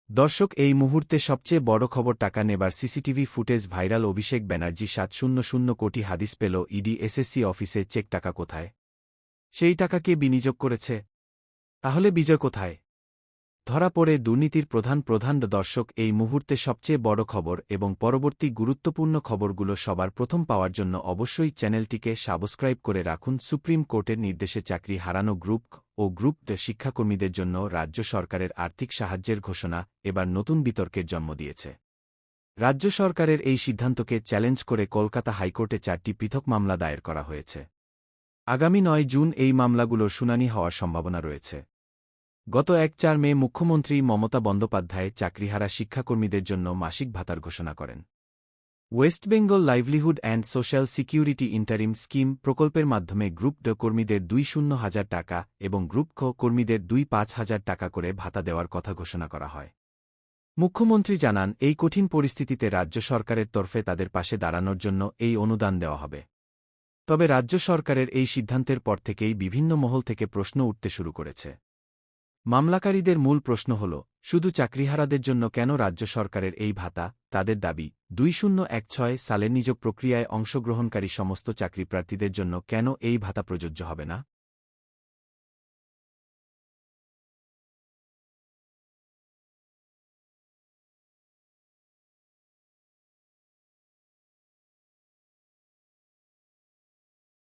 দর্শক, এই মুহূর্তে সবচেয়ে বড় খবর, টাকা নেবার CCTV footage viral. Abhishek Banerjee ৭০০ কোটি হাদিস পেল ইডি। এসএসসি অফিসে চেক, টাকা কোথায়? সেই টাকা কে বিনিয়োগ করেছে? তাহলে বিজয় কোথায়? ধরা পড়ে দুর্নীতির প্রধান দর্শক, এই মুহূর্তে সবচেয়ে বড় খবর এবং পরবর্তী গুরুত্বপূর্ণ খবরগুলো সবার প্রথম পাওয়ার জন্য অবশ্যই চ্যানেলটিকে সাবস্ক্রাইব করে রাখুন। সুপ্রিম কোর্টের নির্দেশে চাকরি হারানো গ্রুপ ও গ্রুপ ডি শিক্ষাকর্মীদের জন্য রাজ্য সরকারের আর্থিক সাহায্যের ঘোষণা এবার নতুন বিতর্কের জন্ম দিয়েছে। রাজ্য সরকারের এই সিদ্ধান্তকে চ্যালেঞ্জ করে কলকাতা হাইকোর্টে ৪টি পৃথক মামলা দায়ের করা হয়েছে। আগামী ৯ জুন এই মামলাগুলোর শুনানি হওয়ার সম্ভাবনা রয়েছে। গত ১-৪ মে মুখ্যমন্ত্রী মমতা বন্দ্যোপাধ্যায় চাকরিহারা শিক্ষাকর্মীদের জন্য মাসিক ভাতার ঘোষণা করেন। West Bengal livelihood and social security interim scheme প্রকল্পের মাধ্যমে গ্রুপ ডি কর্মীদের ২০,০০০ টাকা এবং গ্রুপ খ কর্মীদের ৫,০০০ টাকা করে ভাতা দেওয়ার কথা ঘোষণা করা হয়। মুখ্যমন্ত্রী জানান, এই কঠিন পরিস্থিতিতে রাজ্য সরকারের তরফে তাদের পাশে দাঁড়ানোর জন্য এই অনুদান দেওয়া হবে। তবে রাজ্য সরকারের এই সিদ্ধান্তের পর থেকেই বিভিন্ন মহল থেকে প্রশ্ন উঠতে শুরু করেছে। মামলাকারীদের মূল প্রশ্ন হল, শুধু চাকরিহারাদের জন্য কেন রাজ্য সরকারের এই ভাতা? তাদের দাবি, ২০১৬ সালের নিয়োগ প্রক্রিয়ায় অংশগ্রহণকারী সমস্ত চাকরিপ্রার্থীদের জন্য কেন এই ভাতা প্রযোজ্য হবে না?